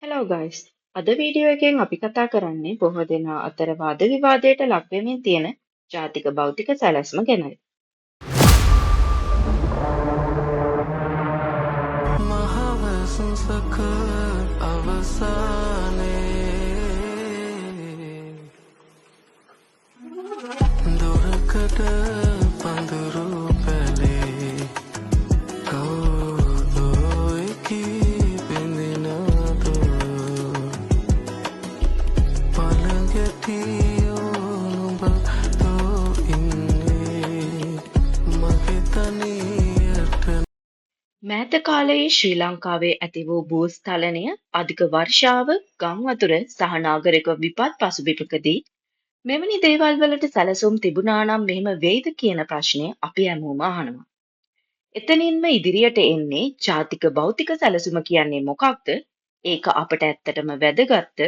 Hello guys. අද video එකෙන් අපි කතා කරන්නේ බොහෝ දෙනා අතර වාද විවාදයට ලක් වෙමින් තියෙන ජාතික භෞතික සැලැස්ම ගැනයි. මහවසුන්සක අවසානයේ දුරකට පඳුරු පැලේ කවුදෝ එකී බිඳිනදෝ පළඟැටියෝ නුඹ තෝ ඉන්නේ මගේ තනියට මෑත කාලයේ ශ්‍රී ලංකාවේ ඇති වූ භූස්ථලනය, අධික වර්ෂාව, ගම් වතුර සහ නාගරික විපත් පසුබිමකදී මෙවැනි දේවල් වලට සැලසුම් තිබුණා නම් මෙහෙම වෙයිද කියන ප්‍රශ්නය අපි හැමෝම අහනවා. එතනින්ම ඉදිරියට එන්නේ ජාතික භෞතික සැලසුම කියන්නේ මොකක්ද? ඒක අපට ඇත්තටම වැදගත්ද?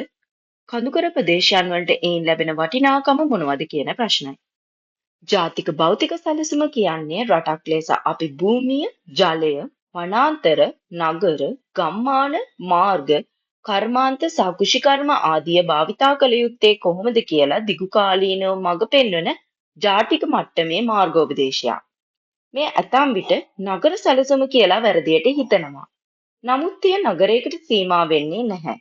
කඳුකර ප්‍රදේශයන් වලට එයින් ලැබෙන වටිනාකම මොනවද කියන ප්‍රශ්නයි. ජාතික භෞතික සැලසුම කියන්නේ රටක් ලෙස අපි භූමිය, ජලය, වනාන්තර, නගර, ගම්මාන, මාර්ග, කර්මාන්ත සහ කෘෂිකර්ම ආදිය භාවිතා කළ යුත්තේ කොහොමද කියලා දිගුකාලීනව මඟ පෙන්වන ජාතික මට්ටමේ මාර්ගෝපදේශයක්. මේ ඇතම් විට නගර සැලසුම කියලා වැරදියට හිතනවා. නමුත් එය නගරයකට සීමා වෙන්නේ නැහැ.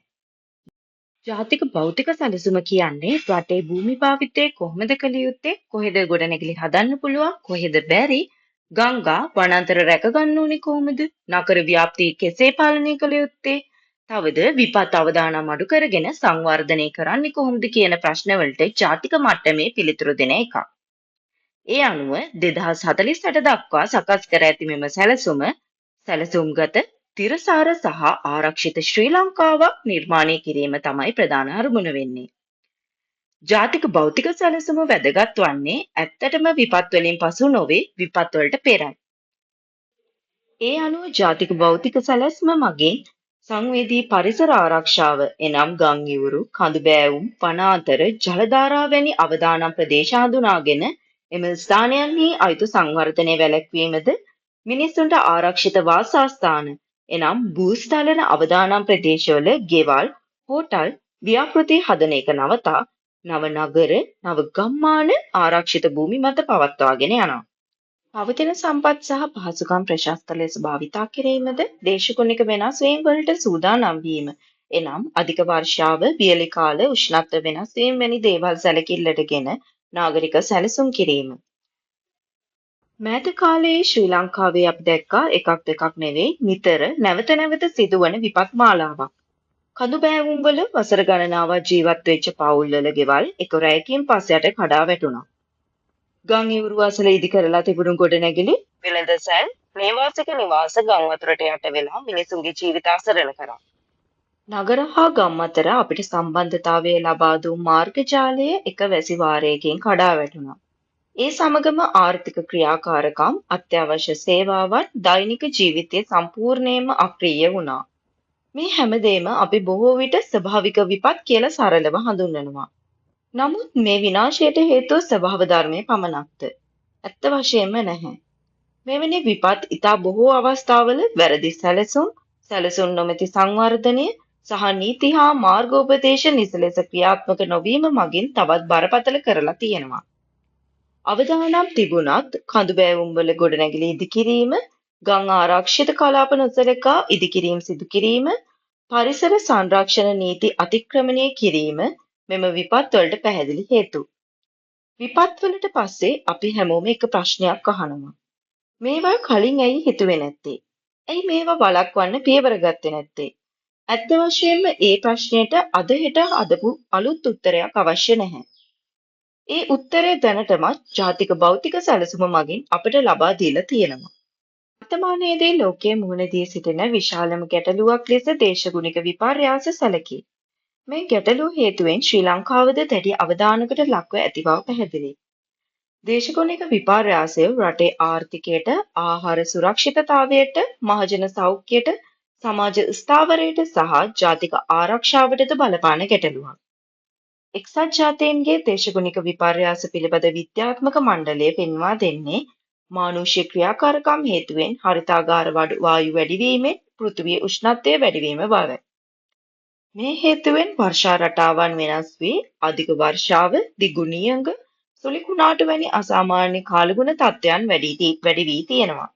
ජාතික භෞතික සැලසුම කියන්නේ රටේ භූමි භාවිතය කොහොමද කළ යුත්තේ, කොහෙද ගොඩනැගිලි හදන්න පුළුවන්, කොහෙද බැරි, ගංගා වනාන්තර රැකගන්න ඕනේ කොහොමද, නගර ව්‍යාප්තිය කෙසේ පාලනය කළ යුත්තේ, තවද විපත් අවදානම් අඩු කරගෙන සංවර්ධනය කරන්නේ කොහොමද කියන ප්‍රශ්නවලට ජාතික මට්ටමේ පිළිතුරු දෙන එකක්. ඒ අනුව 2048 දක්වා සකස් කර ඇති මෙම සැලසුම සැලසුම්ගත තිරසාර සහ ආරක්ෂිත ශ්‍රී ලංකාවක් නිර්මාණය කිරීම තමයි ප්‍රධාන අරමුණ වෙන්නේ. ජාතික භෞතික සැලසුම වැදගත් වන්නේ ඇත්තටම විපත් වලින් පසු නොවේ, විපත් වලට පෙරයි. ඒ අනුව ජාතික භෞතික සැලැස්ම මගින් සංවේදී පරිසර ආරක්ෂාව එනම් ගම් ඉවුරු, කඳු බෑවුම්, වනාන්තර, ජලධාරා වැනි අවදානම් ප්‍රදේශ හඳුනාගෙන එම ස්ථානයන්හි අයුතු සංවර්ධනය වැළැක්වීමද, මිනිසුන්ට ආරක්ෂිත වාසස්ථාන එනම් භූස්ථලන අවදානම් ප්‍රදේශවල ගෙවල්, හෝටල්, ව්‍යාපෘති හදන එක නවතා නව නගර, නව ගම්මාන ආරක්ෂිත භූමි මත පවත්වාගෙන යනවා. පවතින සම්පත් සහ පහසුකම් ප්‍රශස්ත ලෙස භාවිතා කිරීමද දේශගුණික වෙනස් වීම් වලට සූදානම් වීම එනම් අධික වර්ෂාව, වියලි කාල, උෂ්ණත්ව වෙනස් වීම වැනි දේවල් සැලකිල්ලටගෙන නාගරික සැලසුම් කිරීම. මෑත කාලයේ ශ්‍රී ලංකාවේ අපි දැක්කා එකක් දෙකක් නෙවෙයි නිතර නැවත නැවත සිදුවන විපත් මාලාවක්. කඳු බෑවුම් වල වසර ගණනාවක් ජීවත් වෙච්ච පවුල්වල ගෙවල් එක රැයකින් පස්සට කඩා වැටුණා. ගම් ඉවුරු අසල ඉදි කරලා තිබුණු ගොඩනැගිලි, වෙළඳසැල්, නේවාසික නිවාස ගම් වතුරට යට වෙලා මිනිසුන්ගේ ජීවිත අසරණ කරා. නගර හා ගම් අතර අපිට සම්බන්ධතාවය ලබා දුන් මාර්ග ජාලය එක වැසි වාරයකින් කඩා වැටුණා. ඒ සමගම ආර්ථික ක්‍රියාකාරකම්, අත්‍යවශ්‍ය සේවාවන්, දෛනික ජීවිතය සම්පූර්ණයෙන්ම අප්‍රිය වුණා. මේ හැමදේම අපි බොහෝ විට ස්වභාවික විපත් කියලා සරලව හඳුන්වනවා. නමුත් මේ විනාශයට හේතුව ස්වභාව ධර්මයේ පමණක්ද? ඇත්ත වශයෙන්ම නැහැ. මෙවැනි විපත් ඉතා බොහෝ අවස්ථාවල වැරදි සැලසුම්, සැලසුම් නොමැති සංවර්ධනය සහ නීති හා මාර්ගෝපදේශ නිසලෙස ක්‍රියාත්මක නොවීම මගින් තවත් බරපතල කරලා තියෙනවා. අවදානම් තිබුණත් කඳු බෑවුම් වල ගොඩනැගිලි ඉදිකිරීම, ගම් ආරක්ෂිත කලාප නොසලකා ඉදිකිරීම සිදු කිරීම, පරිසර සංරක්ෂණ නීති අතික්‍රමණය කිරීම මෙම විපත් වලට පැහැදිලි හේතු. විපත් වලට පස්සේ අපි හැමෝම එක ප්‍රශ්නයක් අහනවා. මේවා කලින් ඇයි හිතුවේ නැත්තේ? ඇයි මේවා වළක්වන්න පියවර ගත්තේ නැත්තේ? ඇත්ත වශයෙන්ම ඒ ප්‍රශ්නයට අද හෙට හදපු අලුත් උත්තරයක් අවශ්‍ය නැහැ. ඒ උත්තරය දැනටමත් ජාතික භෞතික සැලසුම මගින් අපට ලබා දීලා තියෙනවා. වර්තමානයේදී ලෝකයේ මුහුණ දී සිටින විශාලම ගැටලුවක් ලෙස දේශගුණික විපර්යාස සැලකේ. මේ ගැටලුව හේතුවෙන් ශ්‍රී ලංකාවද දැඩි අවධානයකට ලක්ව ඇති බව පැහැදිලියි. දේශගුණික විපර්යාසය රටේ ආර්ථිකයට, ආහාර සුරක්ෂිතතාවයට, මහජන සෞඛ්‍යයට, සමාජ ස්ථාවරයට සහ ජාතික ආරක්ෂාවටද බලපාන ගැටලුවක්. එක්සත් ජාතීන්ගේ දේශගුණික විපර්යාස පිළිබඳ විද්‍යාත්මක මණ්ඩලය පෙන්වා දෙන්නේ මානුෂ්‍ය ක්‍රියාකාරකම් හේතුවෙන් හරිතාගාර වායු වැඩිවීමෙන් පෘථිවියේ උෂ්ණත්වය වැඩිවීම බවයි. මේ හේතුවෙන් වර්ෂා රටාවන් වෙනස් වී අධික වර්ෂාව, දිගු නියඟ, සුළි කුණාටු වැනි අසාමාන්‍ය කාලගුණ තත්ත්වයන් වැඩි වී තියෙනවා.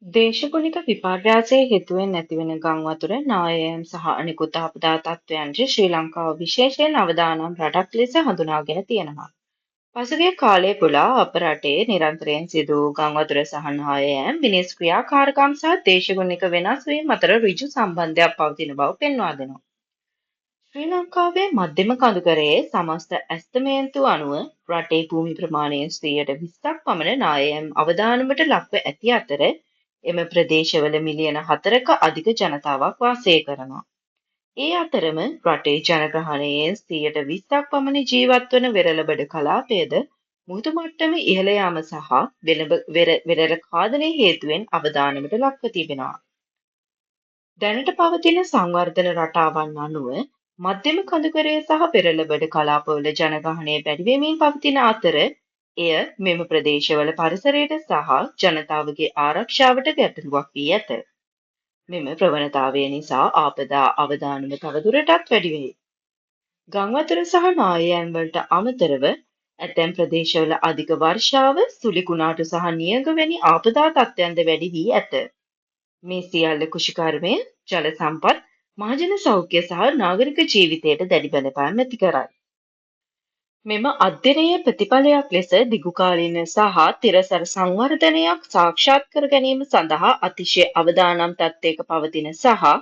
දේශගුණික විපර්යාසයේ හේතුවෙන් ඇතිවන ගංවතුර, නායෑම් සහ අනෙකුත් ආපදා තත්ත්වයන්ට ශ්‍රී ලංකාව විශේෂයෙන් අවදානම් රටක් ලෙස හඳුනාගෙන තියෙනවා. පසුගිය කාලය පුරා අප රටේ නිරන්තරයෙන් සිදු වූ ගංවතුර සහ නායෑම්, මිනිස් ක්‍රියාකාරකම් සහ දේශගුණික වෙනස් වීම් අතර ඍජු සම්බන්ධයක් පවතින බව පෙන්වා දෙනවා. ශ්‍රී ලංකාවේ මධ්‍යම කඳුකරයේ සමස්ත ඇස්තමේන්තුව අනුව රටේ භූමි ප්‍රමාණයෙන් 20% පමණ නායෑම් අවදානමට ලක්ව ඇති අතර එම ප්‍රදේශවල මිලියන 4ක අධික ජනතාවක් වාසය කරනවා. ඒ අතරම රටේ ජනගහනයෙන් 20%ක් පමණ ජීවත් වන වෙරළබඩ කලාපයද මුහුදු මට්ටම ඉහළ යාම සහ වෙරළ ඛාදනය හේතුවෙන් අවදානමට ලක්ව තිබෙනවා. දැනට පවතින සංවර්ධන රටාවන් අනුව මධ්‍යම කඳුකරය සහ වෙරළබඩ කලාපවල ජනගහනය වැඩි වෙමින් පවතින අතර එය මෙම ප්‍රදේශවල පරිසරයට සහ ජනතාවගේ ආරක්ෂාවට ගැටලුවක් වී ඇත. මෙම ප්‍රවණතාවය නිසා ආපදා අවදානම තවදුරටත් වැඩි වේ. ගංවතුර සහ නායෑම් වලට අමතරව ඇතැම් ප්‍රදේශවල අධික වර්ෂාව, සුළි කුණාටු සහ නියඟ වැනි ආපදා තත්ත්වයන්ද වැඩි වී ඇත. මේ සියල්ල කෘෂිකර්මය, ජල සම්පත්, මහජන සෞඛ්‍ය සහ නාගරික ජීවිතයට දැඩි බලපෑම් ඇති කරයි. මෙම අධ්‍යයනයේ ප්‍රතිඵලයක් ලෙස දිගුකාලීන සහ තිරසර සංවර්ධනයක් සාක්ෂාත් කර ගැනීම සඳහා අතිශය අවදානම් තත්ත්වයක පවතින සහ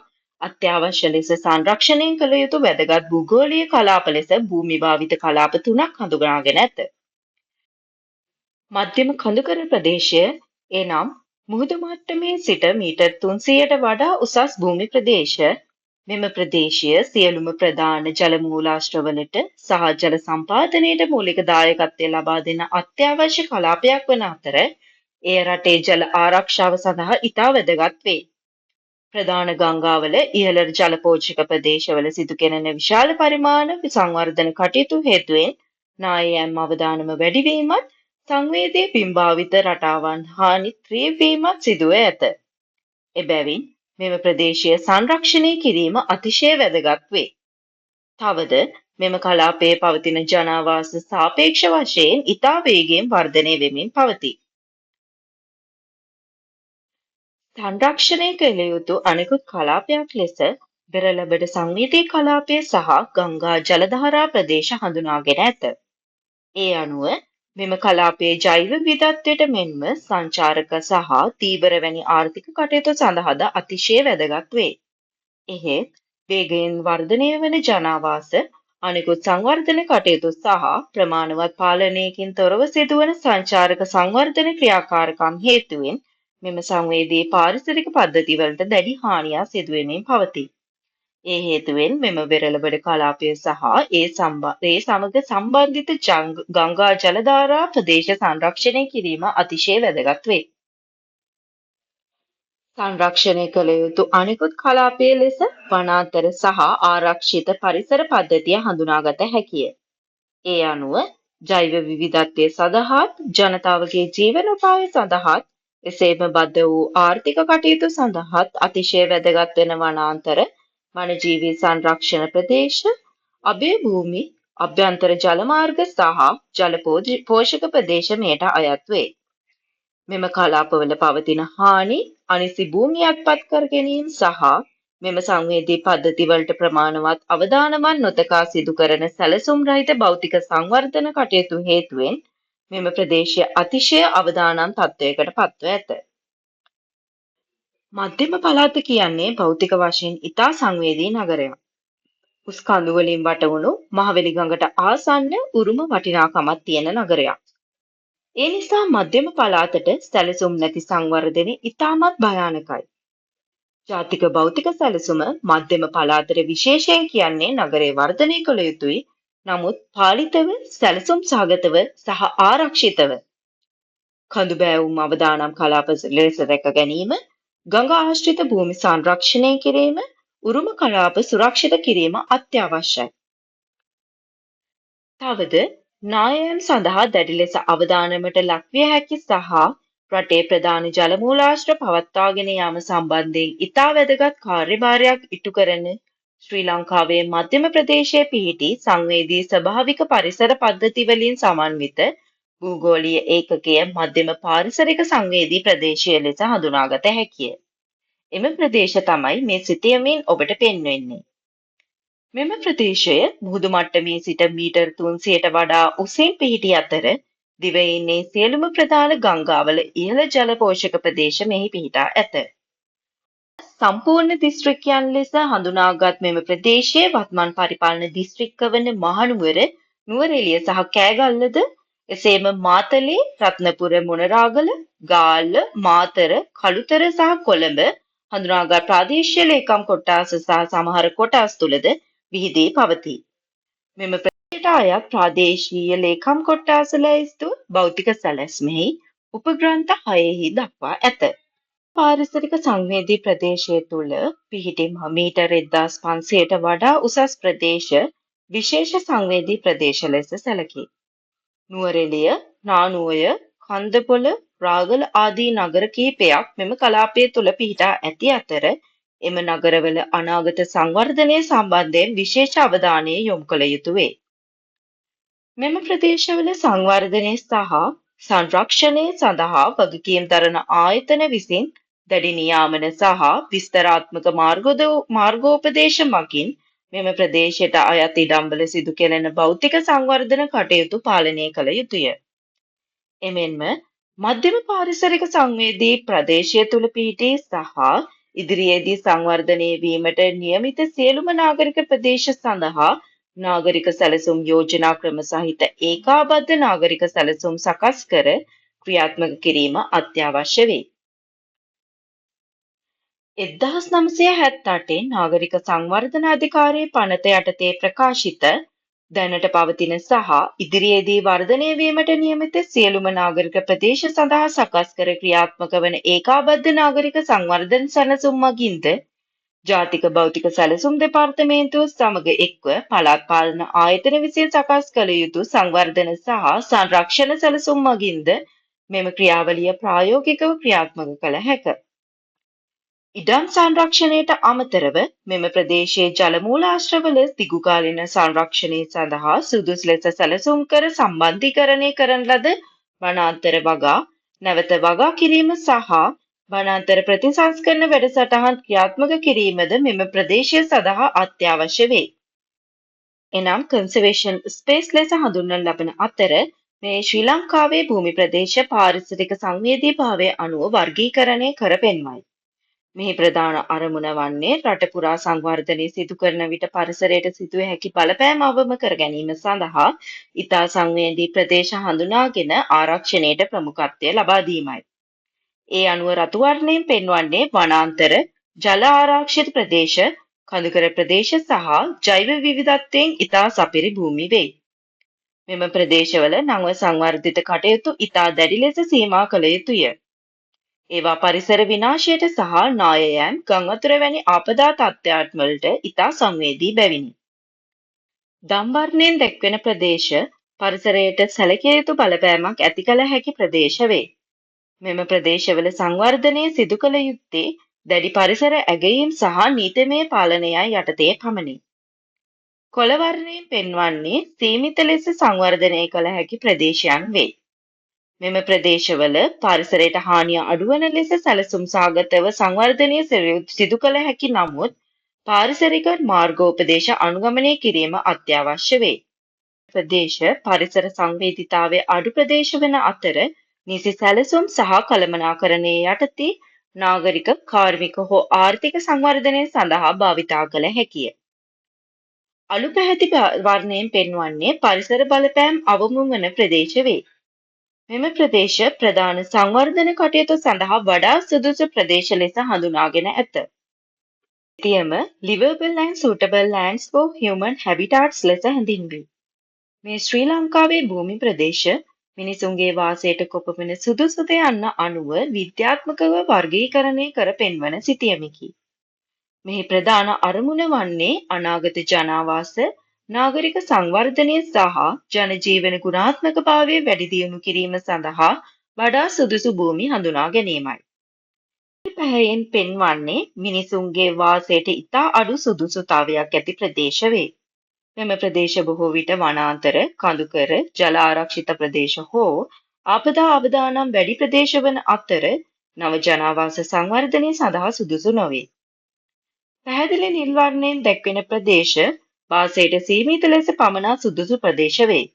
අත්‍යවශ්‍ය ලෙස සංරක්ෂණය කළ යුතු වැදගත් භූගෝලීය කලාප ලෙස භූමි භාවිත කලාප තුනක් හඳුනාගෙන ඇත. මධ්‍යම කඳුකර ප්‍රදේශය එනම් මුහුදු මට්ටමේ සිට මීටර් 300ට වඩා උසස් භූමි ප්‍රදේශ. මෙම ප්‍රදේශය සියලුම ප්‍රධාන ජල මූලාශ්‍රවලට සහ ජල සම්පාදනයට මූලික දායකත්වය ලබා දෙන අත්‍යවශ්‍ය කලාපයක් වන අතර එය රටේ ජල ආරක්ෂාව සඳහා ඉතා වැදගත් වේ. ප්‍රධාන ගංගාවල ඉහළ ජල පෝෂක ප්‍රදේශවල සිදු කෙරෙන විශාල පරිමාණ සංවර්ධන කටයුතු හේතුවෙන් නායෑම් අවදානම වැඩිවීමත් සංවේදී බිම් භාවිත රටාවන් හානි ත්‍රීවීමත් සිදුව ඇත. එබැවින් මෙම ප්‍රදේශය සංරක්ෂණය කිරීම අතිශය වැදගත් වේ. තවද මෙම කලාපයේ පවතින ජනාවාස සාපේක්ෂ වශයෙන් ඉතා වේගයෙන් වර්ධනය වෙමින් පවතී. සංරක්ෂණය කළ යුතු අනෙකුත් කලාපයක් ලෙස වෙරළබඩ සංවේදී කලාපය සහ ගංගා ජලධාරා ප්‍රදේශ හඳුනාගෙන ඇත. ඒ අනුව මෙම කලාපයේ ජෛව විවිධත්වයට මෙන්ම සංචාරක සහ තීවර වැනි ආර්ථික කටයුතු සඳහාද අතිශය වැදගත් වේ. එහෙත් වේගයෙන් වර්ධනය වන ජනාවාස, අනෙකුත් සංවර්ධන කටයුතු සහ ප්‍රමාණවත් පාලනයකින් තොරව සිදුවන සංචාරක සංවර්ධන ක්‍රියාකාරකම් හේතුවෙන් මෙම සංවේදී පාරිසරික පද්ධතිවලට දැඩි හානියක් සිදුවෙමින් පවතී. ඒ හේතුවෙන් මෙම වෙරළබඩ කලාපය සහ ඒ සමග සම්බන්ධිත ගංගා ජලධාරා ප්‍රදේශ සංරක්ෂණය කිරීම අතිශය වැදගත් වේ. සංරක්ෂණය කළ යුතු අනෙකුත් කලාපයේ ලෙස වනාන්තර සහ ආරක්ෂිත පරිසර පද්ධතිය හඳුනාගත හැකිය. ඒ අනුව ජෛව විවිධත්වය සඳහාත් ජනතාවගේ ජීවනෝපාය සඳහාත් එසේම බද්ධ වූ ආර්ථික කටයුතු සඳහාත් අතිශය වැදගත් වෙන වනාන්තර, වනජීවී සංරක්ෂණ ප්‍රදේශ, අභය භූමි, අභ්‍යන්තර ජලමාර්ග සහ ජල පෝෂක ප්‍රදේශ මෙයට අයත් වේ. මෙම කලාපවල පවතින හානි අනිසි භූමි අත්පත් කර ගැනීම සහ මෙම සංවේදී පද්ධතිවලට ප්‍රමාණවත් අවදානමක් නොතකා සිදු කරන සැලසුම් රහිත භෞතික සංවර්ධන කටයුතු හේතුවෙන් මෙම ප්‍රදේශය අතිශය අවදානම් තත්ත්වයකට පත්ව ඇත. මධ්‍යම පළාත කියන්නේ භෞතික වශයෙන් ඉතා සංවේදී නගරයක්. උස් කඳු වලින් වටවුණු මහවැලි ගඟට ආසන්න උරුම වටිනාකමක් තියෙන නගරයක්. ඒ නිසා මධ්‍යම පළාතට සැලසුම් නැති සංවර්ධනය ඉතාමත් භයානකයි. ජාතික භෞතික සැලසුම මධ්‍යම පළාතට විශේෂයෙන් කියන්නේ නගරය වර්ධනය කළ යුතුයි, නමුත් පාලිතව, සැලසුම් සහගතව සහ ආරක්ෂිතව. කඳු බෑවුම් අවදානම් කලාප ලෙස රැක ගැනීම, ගඟ ආශ්‍රිත භූමි සංරක්ෂණය කිරීම, උරුම කලාප සුරක්ෂිත කිරීම අත්‍යවශ්‍යයි. තවද නායෑම් සඳහා දැඩි ලෙස අවදානමට ලක්විය හැකි සහ රටේ ප්‍රධාන ජල මූලාශ්‍ර පවත්වාගෙන යාම සම්බන්ධයෙන් ඉතා වැදගත් කාර්යභාරයක් ඉටු කරන ශ්‍රී ලංකාවේ මධ්‍යම ප්‍රදේශයේ පිහිටි සංවේදී ස්වභාවික පරිසර පද්ධති වලින් සමන්විත භූගෝලීය ඒකකය මධ්‍යම පාරිසරික සංවේදී ප්‍රදේශය ලෙස හඳුනාගත හැකිය. එම ප්‍රදේශ තමයි මේ සිතියමින් ඔබට පෙන්වෙන්නේ. මෙම ප්‍රදේශය මුහුදු මට්ටමේ සිට මීටර් 300ට වඩා උසින් පිහිටි අතර දිවයිනේ සියලුම ප්‍රධාන ගංගාවල ඉහළ ජල පෝෂක ප්‍රදේශ මෙහි පිහිටා ඇත. සම්පූර්ණ දිස්ත්‍රික්කයන් ලෙස හඳුනාගත් මෙම ප්‍රදේශයේ වත්මන් පරිපාලන දිස්ත්‍රික්ක වන මහනුවර, නුවරඑළිය සහ කෑගල්ලද එසේම මාතලේ, රත්නපුර, මොනරාගල, ගාල්ල, මාතර, කළුතර සහ කොළඹ හඳුනාගත් ප්‍රාදේශීය ලේකම් කොට්ටාස සහ සමහර කොටස් තුළද විහිදී පවතී. මෙම ප්‍රදේශයට අයත් ප්‍රාදේශීය ලේකම් කොට්ටාස ලැයිස්තුව භෞතික සැලැස්මෙහි උපග්‍රන්ථ 6හි දක්වා ඇත. පාරිසරික සංවේදී ප්‍රදේශය තුළ පිහිටි මීටර් 1500ට වඩා උසස් ප්‍රදේශ විශේෂ සංවේදී ප්‍රදේශ ලෙස සැලකේ. නුවරඑළිය, නානුඔය, කන්දපොළ, රාගල ආදී නගර කිහිපයක් මෙම කලාපය තුළ පිහිටා ඇති අතර එම නගරවල අනාගත සංවර්ධනය සම්බන්ධයෙන් විශේෂ අවධානය යොමු කළ යුතු වේ. මෙම ප්‍රදේශවල සංවර්ධනය සහ සංරක්ෂණය සඳහා වගකීම් දරන ආයතන විසින් දැඩි නියාමන සහ විස්තරාත්මක මාර්ගෝපදේශ මගින් මෙම ප්‍රදේශයට අයත් ඉඩම්වල සිදු කෙරෙන භෞතික සංවර්ධන කටයුතු පාලනය කළ යුතුය. එමෙන්ම මධ්‍යම පාරිසරික සංවේදී ප්‍රදේශය තුළ පිහිටි සහ ඉදිරියේදී සංවර්ධනය වීමට නියමිත සියලුම නාගරික ප්‍රදේශ සඳහා නාගරික සැලසුම් යෝජනා ක්‍රම සහිත ඒකාබද්ධ නාගරික සැලසුම් සකස් කර ක්‍රියාත්මක කිරීම අත්‍යවශ්‍ය වේ. 1978 නාගරික සංවර්ධන අධිකාරියේ පනත යටතේ ප්‍රකාශිත දැනට පවතින සහ ඉදිරියේදී වර්ධනය වීමට නියමිත සියලුම නාගරික ප්‍රදේශ සඳහා සකස් කර ක්‍රියාත්මක වන ඒකාබද්ධ නාගරික සංවර්ධන සැලසුම් මගින්ද ජාතික භෞතික සැලසුම් දෙපාර්තමේන්තුව සමග එක්ව පළාත් පාලන ආයතන විසින් සකස් කළ යුතු සංවර්ධන සහ සංරක්ෂණ සැලසුම් මගින්ද මෙම ක්‍රියාවලිය ප්‍රායෝගිකව ක්‍රියාත්මක කළ හැක. ඉඩම් සංරක්ෂණයට අමතරව මෙම ප්‍රදේශයේ ජලමූලාශ්‍රවල දිගුකාලීන සංරක්ෂණය සඳහා සුදුසු ලෙස සැලසුම් කර සම්බන්ධීකරණය කරන ලද වනාන්තර වගා නැවත වගා කිරීම සහ වනාන්තර ප්‍රතිසංස්කරණ වැඩසටහන් ක්‍රියාත්මක කිරීමද මෙම ප්‍රදේශය සඳහා අත්‍යවශ්‍ය වේ. එනම් කන්සර්වේෂන් ස්පේස් ලෙස හඳුන්වන ලබන අතර මේ ශ්‍රී ලංකාවේ භූමි ප්‍රදේශ පාරිසරික සංවේදීභාවය අනුව වර්ගීකරණය කර පෙන්වයි. මෙහි ප්‍රධාන අරමුණ වන්නේ රට පුරා සංවර්ධනය සිදු කරන විට පරිසරයට සිදුවිය හැකි බලපෑම් අවම කර ගැනීම සඳහා ඉතා සංවේදී ප්‍රදේශ හඳුනාගෙන ආරක්ෂණයට ප්‍රමුඛත්වය ලබා දීමයි. ඒ අනුව රතු වර්ණයෙන් පෙන්වන්නේ වනාන්තර, ජල ආරක්ෂිත ප්‍රදේශ, කඳුකර ප්‍රදේශ සහ ජෛව විවිධත්වයෙන් ඉතා සපිරි භූමි වේ. මෙම ප්‍රදේශවල නව සංවර්ධිත කටයුතු ඉතා දැඩි ලෙස සීමා කළ යුතුය. ඒවා පරිසර විනාශයට සහ නායයන්, ගං වතුර වැනි ආපදා තත්ත්වයන්වලට ඉතා සංවේදී බැවිනි. දම් වර්ණයෙන් දැක්වෙන ප්‍රදේශ පරිසරයට සැලකිය යුතු බලපෑමක් ඇති කළ හැකි ප්‍රදේශ වේ. මෙම ප්‍රදේශවල සංවර්ධනය සිදු කළ යුත්තේ දැඩි පරිසර ඇගයීම් සහ නීතිමය පාලනයයි යටතේ පමණි. කොළ වර්ණයෙන් පෙන්වන්නේ සීමිත ලෙස සංවර්ධනය කළ හැකි ප්‍රදේශයන් වේ. මෙම ප්‍රදේශවල පරිසරයට හානිය අඩුවන ලෙස සැලසුම් සහගතව සංවර්ධනය සිදු කළ හැකි නමුත් පාරිසරික මාර්ගෝපදේශ අනුගමනය කිරීම අත්‍යවශ්‍ය වේ. ප්‍රදේශ පරිසර සංවේදීතාවය අඩු ප්‍රදේශ වන අතර නිසි සැලසුම් සහ කළමනාකරණය යටතේ නාගරික, කාර්මික හෝ ආර්ථික සංවර්ධනය සඳහා භාවිතා කළ හැකිය. අලු පැහැති වර්ණයෙන් පෙන්වන්නේ පරිසර බලපෑම් අවම වන ප්‍රදේශ වේ. මෙම ප්‍රදේශ ප්‍රධාන සංවර්ධන කටයුතු සඳහා වඩා සුදුසු ප්‍රදේශ ලෙස හඳුනාගෙන ඇත. ද්විතීයම livable and suitable lands for human habitats ලෙස හැඳින්වේ. මේ ශ්‍රී ලංකාවේ භූමි ප්‍රදේශ මිනිසුන්ගේ වාසයට කොපමණ සුදුසුද යන්න අනුව විද්‍යාත්මකව වර්ගීකරණය කර පෙන්වන සිතියමකි. මෙහි ප්‍රධාන අරමුණ වන්නේ අනාගත ජනාවාස, නාගරික සංවර්ධනය සහ ජනජීවන ගුණාත්මකභාවය වැඩි දියුණු කිරීම සඳහා වඩා සුදුසු භූමි හඳුනා ගැනීමයි. පැහැයෙන් පෙන්වන්නේ මිනිසුන්ගේ වාසයට ඉතා අඩු සුදුසුතාවයක් ඇති ප්‍රදේශ වේ. මෙම ප්‍රදේශ බොහෝ විට වනාන්තර, කඳුකර, ජල ආරක්ෂිත ප්‍රදේශ හෝ ආපදා අවදානම් වැඩි ප්‍රදේශ වන අතර නව ජනාවාස සංවර්ධනය සඳහා සුදුසු නොවේ. පැහැදිලි නිල් වර්ණයෙන් දැක්වෙන ප්‍රදේශ වාසයට සීමිත ලෙස පමණක් සුදුසු ප්‍රදේශ වේ.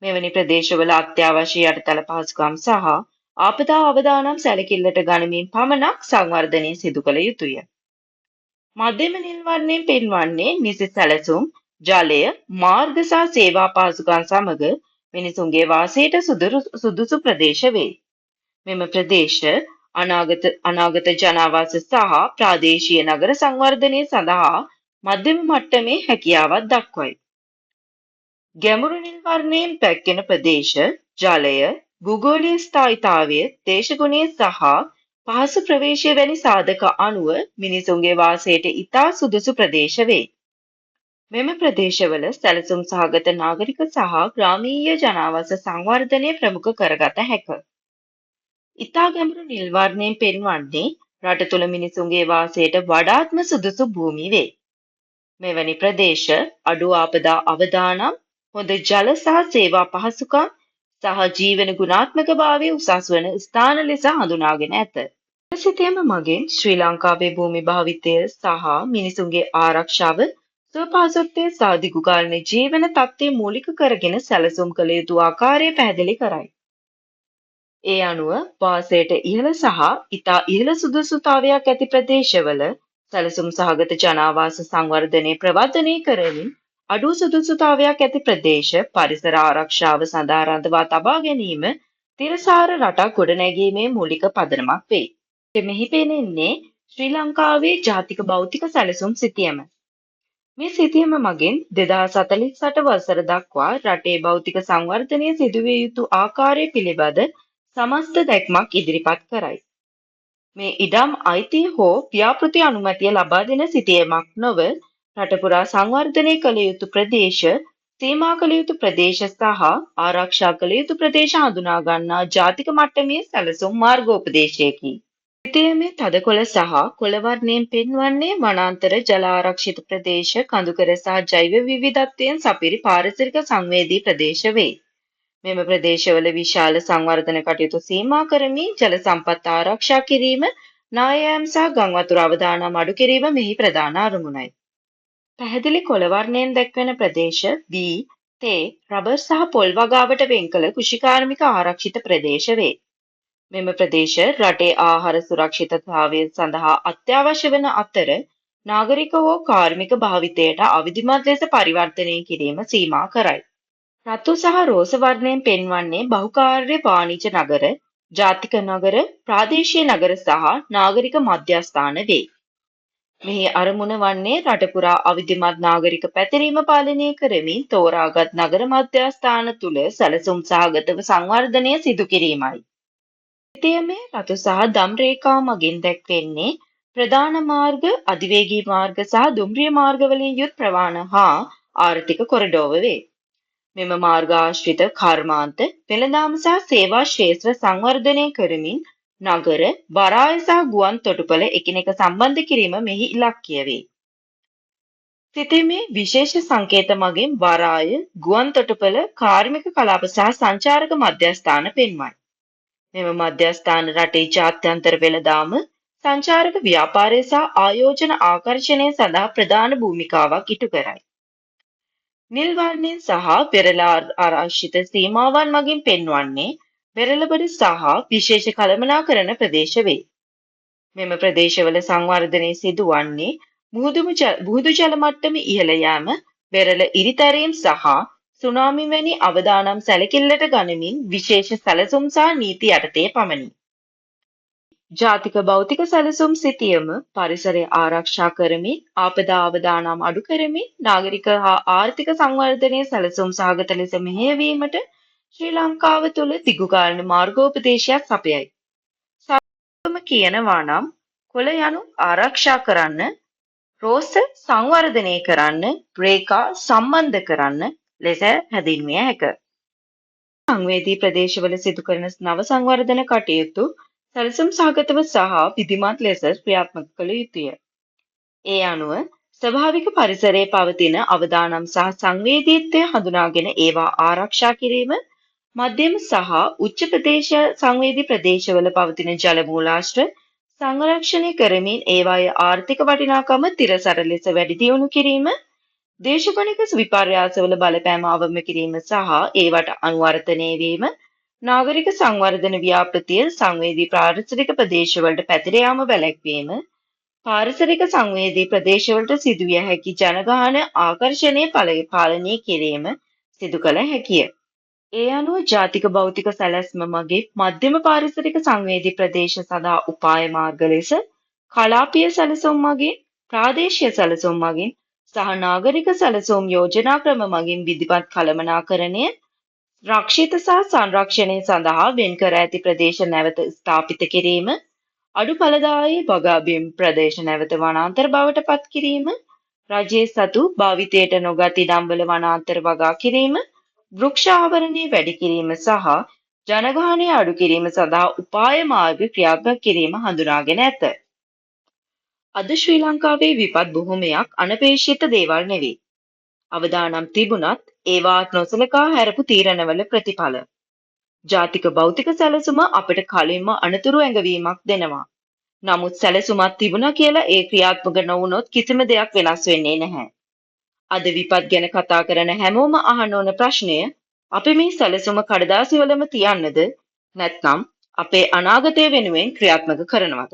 මෙවැනි ප්‍රදේශවල අත්‍යවශ්‍ය යටිතල පහසුකම් සහ ආපදා අවදානම් සැලකිල්ලට ගනිමින් පමණක් සංවර්ධනය සිදු කළ යුතුය. මධ්‍යම නිල් වර්ණයෙන් පෙන්වන්නේ නිසි සැලසුම්, ජලය, මාර්ග සහ සේවා පහසුකම් සමග මිනිසුන්ගේ වාසයට සුදුසු ප්‍රදේශ වේ. මෙම ප්‍රදේශ අනාගත ජනාවාස සහ ප්‍රාදේශීය නගර සංවර්ධනය සඳහා මධ්‍යම මට්ටමේ හැකියාවක් දක්වයි. ගැඹුරු නිල් වර්ණයෙන් දැක්වෙන ප්‍රදේශ ජලය, භූගෝලීය ස්ථායීතාවය, දේශගුණය සහ පහසු ප්‍රවේශය වැනි සාධක අනුව මිනිසුන්ගේ වාසයට ඉතා සුදුසු ප්‍රදේශ වේ. මෙම ප්‍රදේශවල සැලසුම් සහගත නාගරික සහ ග්‍රාමීය ජනාවාස සංවර්ධනය ප්‍රමුඛ කරගත හැක. ඉතා ගැඹුරු නිල් වර්ණයෙන් පෙන්වන්නේ රට තුළ මිනිසුන්ගේ වාසයට වඩාත්ම සුදුසු භූමි වේ. මෙවැනි ප්‍රදේශ අඩු ආපදා අවදානම්, හොඳ ජල සහ සේවා පහසුකම් සහ ජීවන ගුණාත්මක භාවය උසස් වන ස්ථාන ලෙස හඳුනාගෙන ඇත. සිතීම මගින් ශ්‍රී ලංකාවේ භූමි භාවිතය සහ මිනිසුන්ගේ ආරක්ෂාව, සුවපහසුත්වය සහ දිගුකාලීන ජීවන තත්ත්වය මූලික කරගෙන සැලසුම් කළ යුතු ආකාරය පැහැදිලි කරයි. ඒ අනුව වාසයට ඉහළ සහ ඉතා ඉහළ සුදුසුතාවයක් ඇති ප්‍රදේශවල සැලසුම් සහගත ජනාවාස සංවර්ධනය ප්‍රවර්ධනය කරමින් අඩු සුදුසුතාවයක් ඇති ප්‍රදේශ පරිසර ආරක්ෂාව සඳහා රඳවා තබා ගැනීම තිරසාර රටක් ගොඩනැගීමේ මූලික පදනමක් වේ. මෙහි පෙනෙන්නේ ශ්‍රී ලංකාවේ ජාතික භෞතික සැලසුම් සිතියම. මේ සිතියම මගින් 2048 වසර දක්වා රටේ භෞතික සංවර්ධනය සිදුවිය යුතු ආකාරය පිළිබඳ සමස්ත දැක්මක් ඉදිරිපත් කරයි. මේ ඉඩම් අයිතිය හෝ ව්‍යාපෘති අනුමැතිය ලබා දෙන සිතියමක් නොව රට පුරා සංවර්ධනය කළ යුතු ප්‍රදේශ, සීමා කළ යුතු ප්‍රදේශ සහ ආරක්ෂා කළ යුතු ප්‍රදේශ හඳුනා ගන්නා ජාතික මට්ටමේ සැලසුම් මාර්ගෝපදේශයකි. සිතියමේ තද කොළ සහ කොළ වර්ණයෙන් පෙන්වන්නේ වනාන්තර, ජල ආරක්ෂිත ප්‍රදේශ, කඳුකර සහ ජෛව විවිධත්වයෙන් සපිරි පාරිසරික සංවේදී ප්‍රදේශ වේ. මෙම ප්‍රදේශවල විශාල සංවර්ධන කටයුතු සීමා කරමින් ජල සම්පත් ආරක්ෂා කිරීම, නායෑම් සහ ගං වතුර අවදානම් අඩු කිරීම මෙහි ප්‍රධාන අරමුණයි. පැහැදිලි කොළ වර්ණයෙන් දැක්වෙන ප්‍රදේශ වී, තේ, රබර් සහ පොල් වගාවට වෙන් කළ කෘෂිකාර්මික ආරක්ෂිත ප්‍රදේශ වේ. මෙම ප්‍රදේශ රටේ ආහාර සුරක්ෂිතතාවය සඳහා අත්‍යවශ්‍ය වන අතර නාගරික හෝ කාර්මික භාවිතයට අවිධිමත් ලෙස පරිවර්තනය කිරීම සීමා කරයි. රතු සහ රෝස වර්ණයෙන් පෙන්වන්නේ බහුකාර්ය වාණිජ නගර, ජාතික නගර, ප්‍රාදේශීය නගර සහ නාගරික මධ්‍යස්ථාන වේ. මෙහි අරමුණ වන්නේ රට පුරා අවිධිමත් නාගරික පැතිරීම පාලනය කරමින් තෝරාගත් නගර මධ්‍යස්ථාන තුළ සැලසුම් සහගතව සංවර්ධනය සිදු කිරීමයි. සිතියමේ රතු සහ දම් රේඛා මගින් දැක්වෙන්නේ ප්‍රධාන මාර්ග, අධිවේගී මාර්ග සහ දුම්රිය මාර්ගවලින් යුත් ප්‍රවාහන හා ආර්ථික කොරිඩෝව වේ. මෙම මාර්ග ආශ්‍රිත කර්මාන්ත, වෙළඳාම සහ සේවා ක්ෂේත්‍ර සංවර්ධනය කරමින් නගර, වරාය සහ ගුවන් තොටුපළ එකිනෙක සම්බන්ධ කිරීම මෙහි ඉලක්කය වේ. සිතියමේ විශේෂ සංකේත මගින් වරාය, ගුවන් තොටුපළ, කාර්මික කලාප සහ සංචාරක මධ්‍යස්ථාන පෙන්වයි. මෙම මධ්‍යස්ථාන රටේ ජාත්‍යන්තර වෙළඳාම, සංචාරක ව්‍යාපාරය සහ ආයෝජන ආකර්ෂණය සඳහා ප්‍රධාන භූමිකාවක් ඉටු කරයි. නිල් වර්ණයෙන් සහ වෙරළ ආරක්ෂිත සීමාවන් මගින් පෙන්වන්නේ වෙරළබඩ සහ විශේෂ කළමනාකරණ ප්‍රදේශ වේ. මෙම ප්‍රදේශවල සංවර්ධනය සිදුවන්නේ මුහුදු ජල මට්ටම ඉහළ යාම, වෙරළ ඉරිතැරීම් සහ සුනාමි වැනි අවදානම් සැලකිල්ලට ගනිමින් විශේෂ සැලසුම් සහ නීති යටතේ පමණි. ජාතික භෞතික සැලසුම් සිතියම පරිසරය ආරක්ෂා කරමින්, ආපදා අවදානම් අඩු කරමින්, නාගරික හා ආර්ථික සංවර්ධනය සැලසුම් සහගත ලෙස මෙහෙයවීමට ශ්‍රී ලංකාව තුළ දිගුකාලීන මාර්ගෝපදේශයක් සපයයි. සාකච්ඡාවම කියනවා නම් කොළ යනු ආරක්ෂා කරන්න, රෝස සංවර්ධනය කරන්න, රේඛා සම්බන්ධ කරන්න ලෙස හැඳින්විය හැක. සංවේදී ප්‍රදේශවල සිදු කරන නව සංවර්ධන කටයුතු සැලසුම් සහගතව සහ විධිමත් ලෙස ක්‍රියාත්මක කළ යුතුය. ඒ අනුව ස්වභාවික පරිසරයේ පවතින අවදානම් සහ සංවේදීත්වය හඳුනාගෙන ඒවා ආරක්ෂා කිරීම, මධ්‍යම සහ උච්ච ප්‍රදේශ සංවේදී ප්‍රදේශවල පවතින ජල මූලාශ්‍ර සංරක්ෂණය කරමින් ඒවායේ ආර්ථික වටිනාකම තිරසර ලෙස වැඩි දියුණු කිරීම, දේශගුණික විපර්යාසවල බලපෑම අවම කිරීම සහ ඒවට අනුවර්තනය වීම, නාගරික සංවර්ධන ව්‍යාපෘතිය සංවේදී පාරිසරික ප්‍රදේශවලට පැතිර යාම වැළැක්වීම, පාරිසරික සංවේදී ප්‍රදේශවලට සිදුවිය හැකි ජනගහන ආකර්ෂණය පාලනය කිරීම සිදු කළ හැකිය. ඒ අනුව ජාතික භෞතික සැලැස්ම මගින් මධ්‍යම පාරිසරික සංවේදී ප්‍රදේශ සඳහා උපාය මාර්ග ලෙස කලාපීය සැලසුම් මගින්, ප්‍රාදේශීය සැලසුම් මගින් සහ නාගරික සැලසුම් යෝජනා ක්‍රම මගින් විධිමත් කළමනාකරණය, රක්ෂිත සහ සංරක්ෂණය සඳහා වෙන් කර ඇති ප්‍රදේශ නැවත ස්ථාපිත කිරීම, අඩු ඵලදායී වගාබිම් ප්‍රදේශ නැවත වනාන්තර බවට පත් කිරීම, රජයේ සතු භාවිතයට නොගත් ඉඩම්වල වනාන්තර වගා කිරීම, වෘක්ෂ ආවරණය වැඩි කිරීම සහ ජනගහනය අඩු කිරීම සඳහා උපාය මාර්ග ක්‍රියාත්මක කිරීම හඳුනාගෙන ඇත. අද ශ්‍රී ලංකාවේ විපත් බොහොමයක් අනපේක්ෂිත දේවල් නෙවෙයි. අවදානම් තිබුණත් ඒවා නොසලකා හැරපු තීරණවල ප්‍රතිඵල. ජාතික භෞතික සැලසුම අපට කලින්ම අනතුරු ඇඟවීමක් දෙනවා. නමුත් සැලසුමක් තිබුණා කියලා ඒ ක්‍රියාත්මක නොවුනොත් කිසිම දෙයක් වෙනස් වෙන්නේ නැහැ. අද විපත් ගැන කතා කරන හැමෝම අහන්න ඕන ප්‍රශ්නය, අපි මේ සැලසුම කඩදාසි වලම තියන්නද නැත්නම් අපේ අනාගතය වෙනුවෙන් ක්‍රියාත්මක කරනවද?